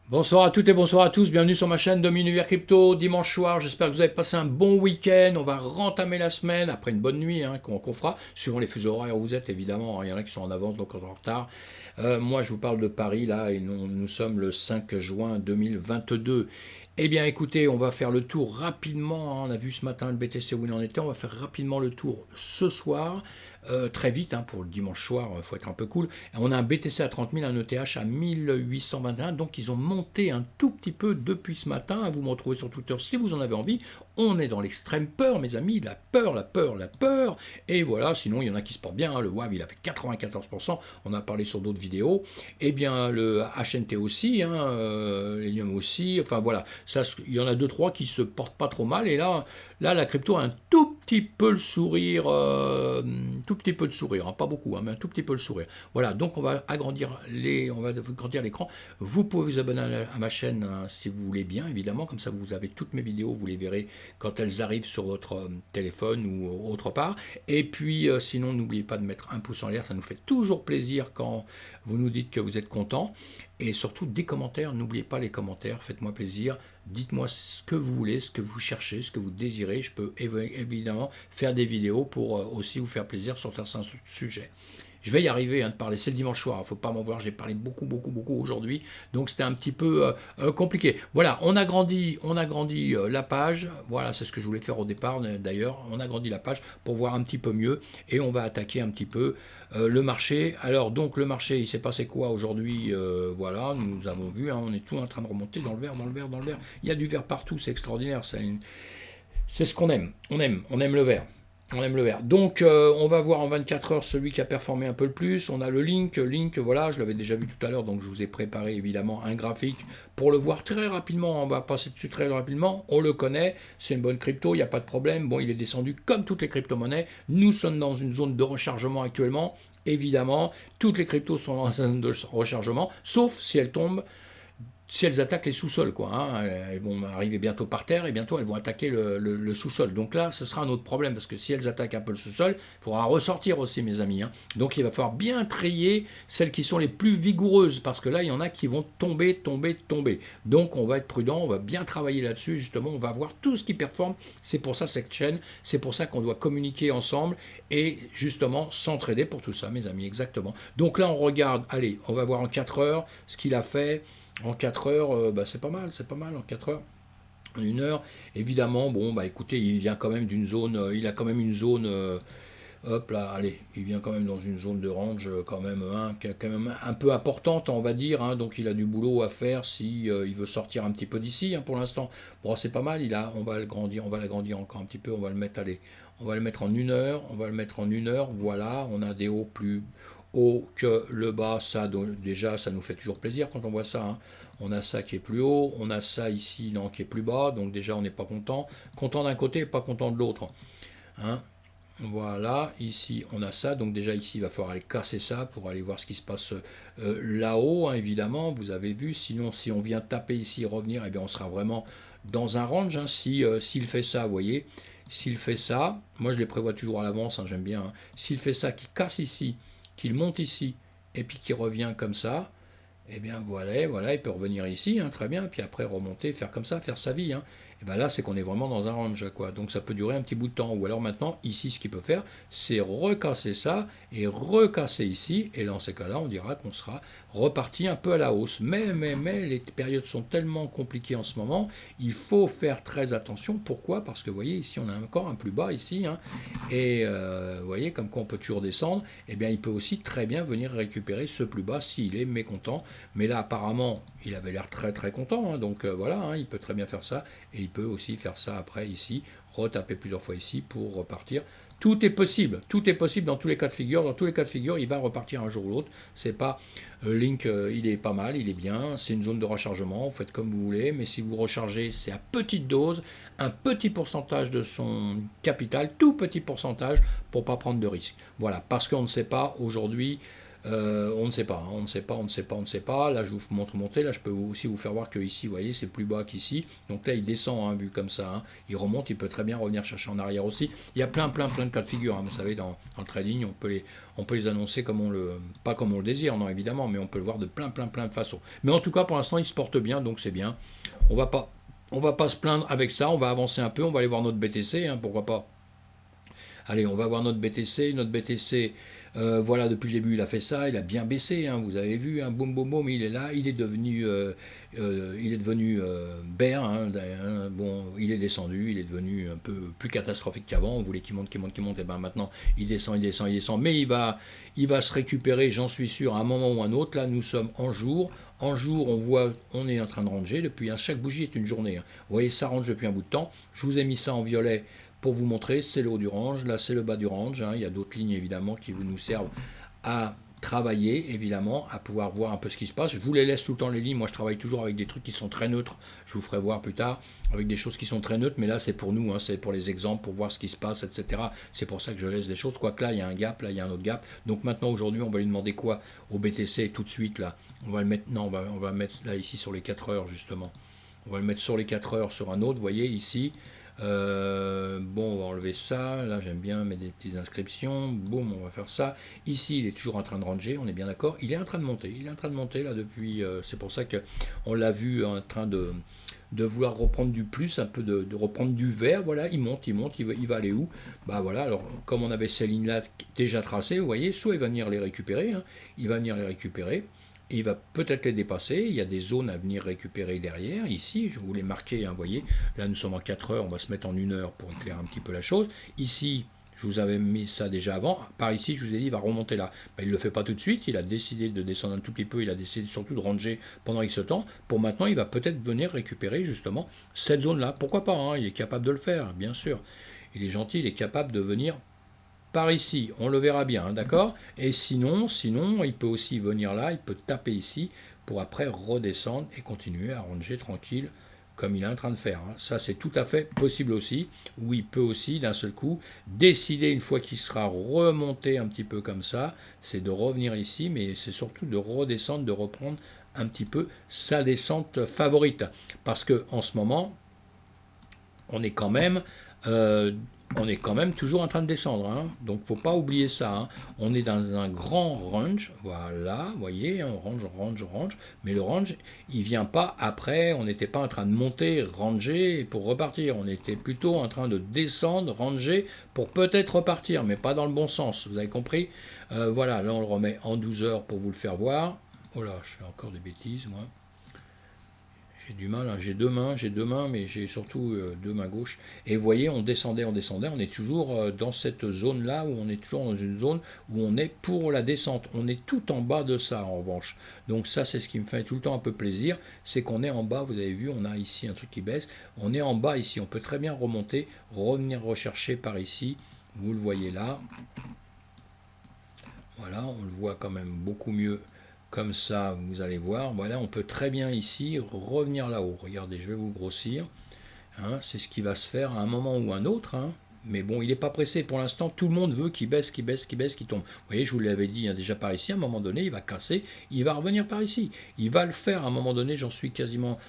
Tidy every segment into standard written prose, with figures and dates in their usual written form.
Bonsoir à toutes et bonsoir à tous, bienvenue sur ma chaîne Demi-Univers Crypto, dimanche soir, j'espère que vous avez passé un bon week-end, on va rentamer la semaine après une bonne nuit qu'on fera, suivant les fuseaux horaires où vous êtes évidemment, il y en a qui sont en avance, donc en retard. Moi je vous parle de Paris là, et nous sommes le 5 juin 2022. Eh bien écoutez, on va faire le tour rapidement, on a vu ce matin le BTC où il en était, on va faire rapidement le tour ce soir, très vite pour le dimanche soir, il faut être un peu cool. On a un BTC à 30 000, un ETH à 1821, donc ils ont monté un tout petit peu depuis ce matin. Vous me retrouvez sur Twitter si vous en avez envie. On est dans l'extrême peur, mes amis, la peur, la peur, la peur. Et voilà, sinon il y en a qui se portent bien. Le WAV il a fait 94%, on a parlé sur d'autres vidéos. Eh bien le HNT aussi, l'Helium aussi. Enfin voilà, ça, il y en a deux trois qui se portent pas trop mal. Et là la crypto a un tout petit peu le sourire, tout petit peu de sourire, pas beaucoup, mais un tout petit peu le sourire. Voilà, donc on va agrandir l'écran. Vous pouvez vous abonner à ma chaîne si vous voulez bien, évidemment, comme ça vous avez toutes mes vidéos, vous les verrez quand elles arrivent sur votre téléphone ou autre part. Et puis sinon, n'oubliez pas de mettre un pouce en l'air, ça nous fait toujours plaisir quand vous nous dites que vous êtes content. Et surtout des commentaires, n'oubliez pas les commentaires, faites-moi plaisir, dites-moi ce que vous voulez, ce que vous cherchez, ce que vous désirez. Je peux évidemment faire des vidéos pour aussi vous faire plaisir sur certains sujets. Je vais y arriver de parler, c'est le dimanche soir, il ne faut pas m'en voir, j'ai parlé beaucoup aujourd'hui, donc c'était un petit peu compliqué. Voilà, on a grandi la page, voilà, c'est ce que je voulais faire au départ d'ailleurs, on a grandi la page pour voir un petit peu mieux, et on va attaquer un petit peu le marché. Alors donc le marché, il s'est passé quoi aujourd'hui? Voilà, nous avons vu, on est tout en train de remonter dans le vert, il y a du vert partout, c'est extraordinaire, c'est ce qu'on aime, on aime le vert. On aime le vert. Donc, on va voir en 24 heures celui qui a performé un peu le plus. On a le Link, voilà, je l'avais déjà vu tout à l'heure, donc je vous ai préparé évidemment un graphique pour le voir très rapidement. On va passer dessus très rapidement. On le connaît, c'est une bonne crypto, il n'y a pas de problème. Bon, il est descendu comme toutes les crypto-monnaies. Nous sommes dans une zone de rechargement actuellement. Évidemment, toutes les cryptos sont dans une zone de rechargement, sauf si elles tombent, si elles attaquent les sous-sols, elles vont arriver bientôt par terre et bientôt elles vont attaquer le sous-sol. Donc là, ce sera un autre problème parce que si elles attaquent un peu le sous-sol, il faudra ressortir aussi, mes amis. Donc il va falloir bien trier celles qui sont les plus vigoureuses parce que là, il y en a qui vont tomber. Donc on va être prudent, on va bien travailler là-dessus. Justement, on va voir tout ce qui performe. C'est pour ça cette chaîne, c'est pour ça qu'on doit communiquer ensemble et justement s'entraider pour tout ça, mes amis. Exactement. Donc là, on regarde, allez, on va voir en 4 heures ce qu'il a fait. En 4 heures, c'est pas mal en 4 heures. En 1 heure, évidemment, bon, écoutez, il vient quand même d'une zone, il a quand même une zone, hop là, allez, il vient quand même dans une zone de range quand même, qui est quand même un peu importante, on va dire, donc il a du boulot à faire si il veut sortir un petit peu d'ici, pour l'instant. Bon, c'est pas mal, on va l'agrandir encore un petit peu, on va le mettre, allez, on va le mettre en 1 heure, voilà, on a des hauts plus haut que le bas, ça déjà ça nous fait toujours plaisir quand on voit ça. On a ça qui est plus haut, on a ça ici non, qui est plus bas, donc déjà on n'est pas content d'un côté et pas content de l'autre. Hein. Voilà, ici on a ça, donc déjà ici il va falloir aller casser ça pour aller voir ce qui se passe là-haut, évidemment, vous avez vu, sinon si on vient taper ici et revenir, eh bien on sera vraiment dans un range, s'il fait ça, vous voyez, s'il fait ça, moi je les prévois toujours à l'avance, j'aime bien, s'il fait ça, qu'il casse ici, qu'il monte ici, et puis qu'il revient comme ça, eh bien voilà, il peut revenir ici, très bien, puis après remonter, faire comme ça, faire sa vie. Et bien là, c'est qu'on est vraiment dans un range, Donc ça peut durer un petit bout de temps. Ou alors maintenant, ici, ce qu'il peut faire, c'est recasser ça et recasser ici. Et dans ces cas-là, on dira qu'on sera reparti un peu à la hausse. Mais, les périodes sont tellement compliquées en ce moment, il faut faire très attention. Pourquoi? Parce que vous voyez, ici, on a encore un plus bas ici. Et vous voyez, comme quoi on peut toujours descendre. Eh bien, il peut aussi très bien venir récupérer ce plus bas s'il est mécontent. Mais là, apparemment, il avait l'air très content. Donc voilà, il peut très bien faire ça. Et il peut aussi faire ça après ici, retaper plusieurs fois ici pour repartir. Tout est possible dans tous les cas de figure. Dans tous les cas de figure, il va repartir un jour ou l'autre. C'est pas Link, il est pas mal, il est bien. C'est une zone de rechargement. Vous faites comme vous voulez, mais si vous rechargez, c'est à petite dose, un petit pourcentage de son capital, tout petit pourcentage pour pas prendre de risques. Voilà, parce qu'on ne sait pas aujourd'hui On ne sait pas, hein, on ne sait pas, on ne sait pas, on ne sait pas. Là, je vous montre monter. Là, je peux aussi vous faire voir que ici, vous voyez, c'est plus bas qu'ici. Donc là, il descend, hein, vu comme ça. Hein. Il remonte, il peut très bien revenir chercher en arrière aussi. Il y a plein de cas de figure. Hein. Vous savez, dans le trading, on peut les annoncer comme pas comme on le désire, non, évidemment, mais on peut le voir de plein de façons. Mais en tout cas, pour l'instant, il se porte bien, donc c'est bien. On va pas, on va pas se plaindre avec ça. On va avancer un peu. On va aller voir notre BTC, hein, pourquoi pas. Allez, on va voir notre BTC. Notre BTC, voilà, depuis le début, il a fait ça. Il a bien baissé, hein, vous avez vu. Hein, boum, boum, boum, il est là. Il est devenu bear. Hein, bon, il est descendu. Il est devenu un peu plus catastrophique qu'avant. On voulait qu'il monte, qu'il monte, qu'il monte. Et ben maintenant, il descend, il descend, il descend. Mais il va se récupérer, j'en suis sûr, à un moment ou un autre. Là, nous sommes en jour. En jour, on voit, on est en train de ranger. Depuis, hein, chaque bougie est une journée. Hein. Vous voyez, ça range depuis un bout de temps. Je vous ai mis ça en violet pour vous montrer, c'est le haut du range, là c'est le bas du range, hein. Il y a d'autres lignes évidemment qui nous servent à travailler, évidemment, à pouvoir voir un peu ce qui se passe. Je vous les laisse tout le temps les lignes, moi je travaille toujours avec des trucs qui sont très neutres, je vous ferai voir plus tard, avec des choses qui sont très neutres, mais là c'est pour nous, hein, c'est pour les exemples, pour voir ce qui se passe, etc. C'est pour ça que je laisse des choses, quoique là il y a un gap, là il y a un autre gap. Donc maintenant aujourd'hui on va lui demander quoi au BTC tout de suite là. On va le mettre, non, on va mettre là ici sur les 4 heures justement. On va le mettre sur les 4 heures sur un autre, vous voyez ici. Bon, on va enlever ça. Là, j'aime bien mettre des petites inscriptions. Boum, on va faire ça. Ici, il est toujours en train de ranger, on est bien d'accord. Il est en train de monter. Il est en train de monter là depuis. C'est pour ça qu'on l'a vu en train de vouloir reprendre du plus, un peu de reprendre du vert. Voilà, il monte, il va aller où? Bah voilà, alors comme on avait ces lignes-là déjà tracées, vous voyez, soit il va venir les récupérer, hein, il va venir les récupérer. Et il va peut-être les dépasser. Il y a des zones à venir récupérer derrière. Ici, je vous l'ai marqué, hein, vous voyez. Là, nous sommes en 4 heures. On va se mettre en 1 heure pour éclairer un petit peu la chose. Ici, je vous avais mis ça déjà avant. Par ici, je vous ai dit, il va remonter là. Mais il ne le fait pas tout de suite. Il a décidé de descendre un tout petit peu. Il a décidé surtout de ranger pendant X temps. Pour maintenant, il va peut-être venir récupérer justement cette zone-là. Pourquoi pas, hein, il est capable de le faire, bien sûr. Il est gentil, il est capable de venir par ici, on le verra bien, hein, d'accord? Et sinon, il peut aussi venir là, il peut taper ici pour après redescendre et continuer à ranger tranquille comme il est en train de faire. Hein. Ça, c'est tout à fait possible aussi, où il peut aussi, d'un seul coup, décider, une fois qu'il sera remonté un petit peu comme ça, c'est de revenir ici, mais c'est surtout de redescendre, de reprendre un petit peu sa descente favorite. Parce que en ce moment, on est quand même toujours en train de descendre, hein. Donc faut pas oublier ça, hein. On est dans un grand range, voilà, vous voyez, hein, range, mais le range, il vient pas après, on n'était pas en train de monter, ranger pour repartir, on était plutôt en train de descendre, ranger pour peut-être repartir, mais pas dans le bon sens, vous avez compris? Voilà, là on le remet en 12 heures pour vous le faire voir. Oh là, je fais encore des bêtises, moi. J'ai du mal, hein. J'ai deux mains, mais j'ai surtout deux mains gauches. Et vous voyez, on descendait, on est toujours dans cette zone-là, où on est toujours dans une zone où on est pour la descente. On est tout en bas de ça, en revanche. Donc ça, c'est ce qui me fait tout le temps un peu plaisir, c'est qu'on est en bas, vous avez vu, on a ici un truc qui baisse, on est en bas ici, on peut très bien remonter, revenir rechercher par ici, vous le voyez là. Voilà, on le voit quand même beaucoup mieux comme ça, vous allez voir. Voilà, on peut très bien ici revenir là-haut. Regardez, je vais vous grossir. Hein, c'est ce qui va se faire à un moment ou un autre. Hein. Mais bon, il n'est pas pressé. Pour l'instant, tout le monde veut qu'il baisse, qu'il baisse, qu'il baisse, qu'il tombe. Vous voyez, je vous l'avais dit, hein, déjà par ici, à un moment donné, il va casser, il va revenir par ici. Il va le faire à un moment donné, j'en suis quasiment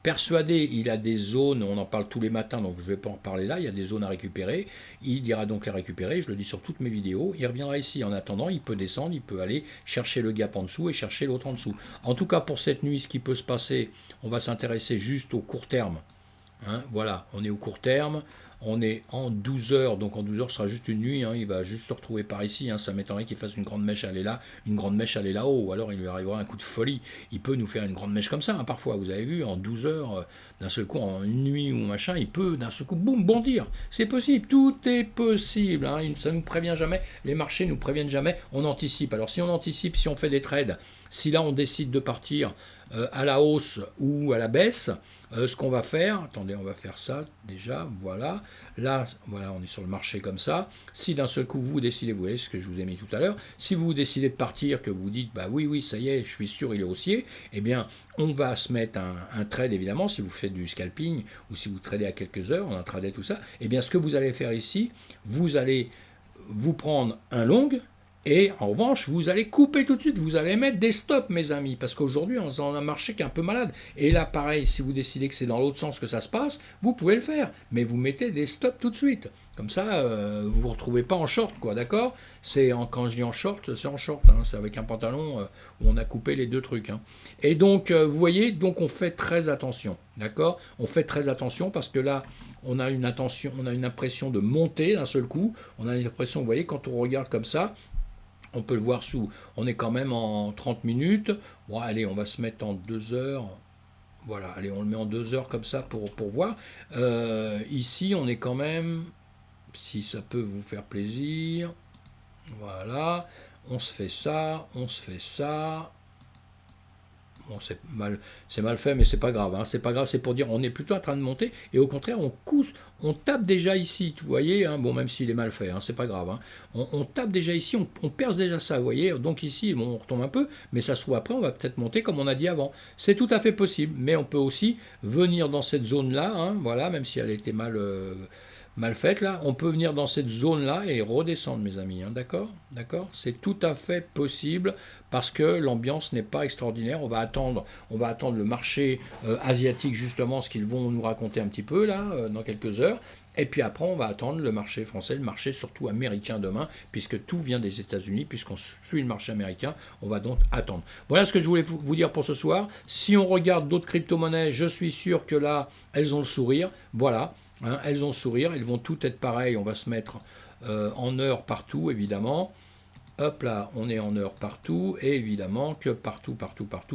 persuadé. Il a des zones, on en parle tous les matins, donc je ne vais pas en reparler là, il y a des zones à récupérer. Il ira donc les récupérer, je le dis sur toutes mes vidéos. Il reviendra ici. En attendant, il peut descendre, il peut aller chercher le gap en dessous et chercher l'autre en dessous. En tout cas, pour cette nuit, ce qui peut se passer, on va s'intéresser juste au court terme. Hein, voilà, on est au court terme, on est en 12 heures, donc en 12 heures ce sera juste une nuit, hein, il va juste se retrouver par ici, hein, ça m'étonnerait qu'il fasse une grande mèche aller là, une grande mèche aller là-haut, ou alors il lui arrivera un coup de folie, il peut nous faire une grande mèche comme ça, hein, parfois, vous avez vu, en 12 heures, d'un seul coup, en une nuit ou machin, il peut d'un seul coup, boum, bondir, c'est possible, tout est possible, hein, ça ne nous prévient jamais, les marchés nous préviennent jamais, on anticipe, alors si on anticipe, si on fait des trades, si là on décide de partir à la hausse ou à la baisse, ce qu'on va faire, attendez, on va faire ça déjà, voilà, là, voilà, on est sur le marché comme ça, si d'un seul coup vous décidez, vous voyez ce que je vous ai mis tout à l'heure, si vous décidez de partir, que vous dites, bah oui, ça y est, je suis sûr, il est haussier, eh bien, on va se mettre un trade, évidemment, si vous faites du scalping, ou si vous tradez à quelques heures, on a tradé tout ça, eh bien, ce que vous allez faire ici, vous allez vous prendre un long, Et en revanche, vous allez couper tout de suite, vous allez mettre des stops, mes amis, parce qu'aujourd'hui, on est dans un marché qui est un peu malade. Et là, pareil, si vous décidez que c'est dans l'autre sens que ça se passe, vous pouvez le faire, mais vous mettez des stops tout de suite. Comme ça, vous ne vous retrouvez pas en short, quoi, d'accord? Quand je dis en short, c'est en short, hein, c'est avec un pantalon où on a coupé les deux trucs, hein. Et donc, vous voyez, donc on fait très attention, d'accord? On fait très attention parce que là, on a une impression de monter d'un seul coup. On a une impression, vous voyez, quand on regarde comme ça, on peut le voir on est quand même en 30 minutes. Bon, allez, on va se mettre en 2 heures. Voilà, allez, on le met en 2 heures comme ça pour voir. Ici, on est quand même, si ça peut vous faire plaisir, voilà, on se fait ça, on se fait ça. Bon, c'est mal fait, mais c'est pas grave, hein. C'est pas grave, c'est pour dire on est plutôt en train de monter et au contraire on tape déjà ici, vous voyez, hein. Bon, même s'il est mal fait, hein, c'est pas grave, hein. On tape déjà ici, on perce déjà ça, vous voyez. Donc ici, bon, on retombe un peu, mais ça se trouve après, on va peut-être monter comme on a dit avant. C'est tout à fait possible, mais on peut aussi venir dans cette zone-là, hein, voilà, même si elle était mal faite là, on peut venir dans cette zone-là et redescendre, mes amis, hein, d'accord? D'accord? C'est tout à fait possible parce que l'ambiance n'est pas extraordinaire. On va attendre le marché asiatique, justement, ce qu'ils vont nous raconter un petit peu là, dans quelques heures. Et puis après, on va attendre le marché français, le marché surtout américain demain, puisque tout vient des États-Unis, puisqu'on suit le marché américain, on va donc attendre. Voilà ce que je voulais vous dire pour ce soir. Si on regarde d'autres crypto-monnaies, je suis sûr que là, elles ont le sourire. Voilà. Hein, elles ont le sourire, elles vont toutes être pareilles, on va se mettre en heure partout, évidemment. Hop là, on est en heure partout, et évidemment que partout,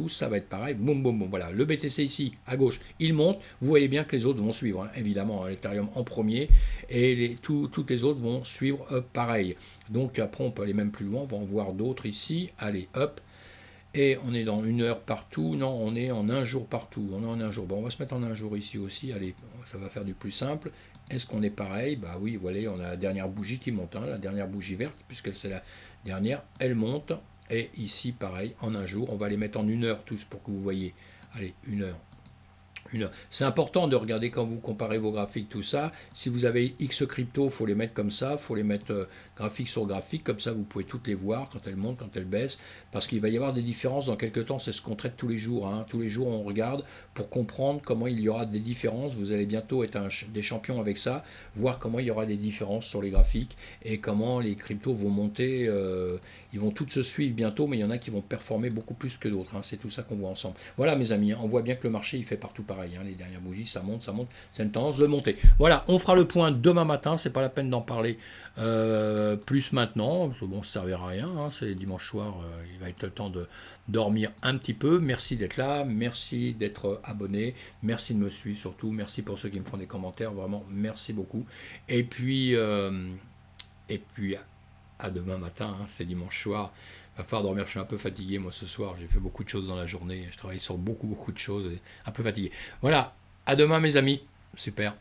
ça va être pareil. Boum, boum, boum. Voilà, le BTC ici, à gauche, il monte. Vous voyez bien que les autres vont suivre, hein. Évidemment, l'Ethereum en premier, et toutes les autres vont suivre pareil. Donc après, on peut aller même plus loin, on va en voir d'autres ici. Allez, hop. Et on est dans 1 heure partout. Non, on est en 1 jour partout. On est en 1 jour. Bon, on va se mettre en 1 jour ici aussi. Allez, ça va faire du plus simple. Est-ce qu'on est pareil? Bah oui, voilà, on a la dernière bougie qui monte, hein, la dernière bougie verte, puisque c'est la dernière, elle monte. Et ici, pareil, en 1 jour. On va les mettre en 1 heure tous pour que vous voyez. Allez, 1 heure. C'est important de regarder quand vous comparez vos graphiques, tout ça. Si vous avez X crypto, il faut les mettre comme ça, il faut les mettre graphique sur graphique, comme ça vous pouvez toutes les voir quand elles montent, quand elles baissent, parce qu'il va y avoir des différences dans quelques temps, c'est ce qu'on traite tous les jours, hein. Tous les jours on regarde pour comprendre comment il y aura des différences. Vous allez bientôt être des champions avec ça, voir comment il y aura des différences sur les graphiques et comment les cryptos vont monter. Ils vont toutes se suivre bientôt, mais il y en a qui vont performer beaucoup plus que d'autres, hein. C'est tout ça qu'on voit ensemble. Voilà mes amis, hein, on voit bien que le marché il fait partout pareil, hein. Les dernières bougies, ça monte, c'est une tendance de monter. Voilà, on fera le point demain matin, c'est pas la peine d'en parler plus maintenant, parce que bon, ça ne servira à rien, hein. C'est dimanche soir, il va être le temps de dormir un petit peu. Merci d'être là, merci d'être abonné, merci de me suivre surtout, merci pour ceux qui me font des commentaires, vraiment merci beaucoup. Et puis à demain matin, hein, c'est dimanche soir. Il va falloir dormir, je suis un peu fatigué moi ce soir, j'ai fait beaucoup de choses dans la journée, je travaille sur beaucoup de choses, et un peu fatigué. Voilà, à demain mes amis, super.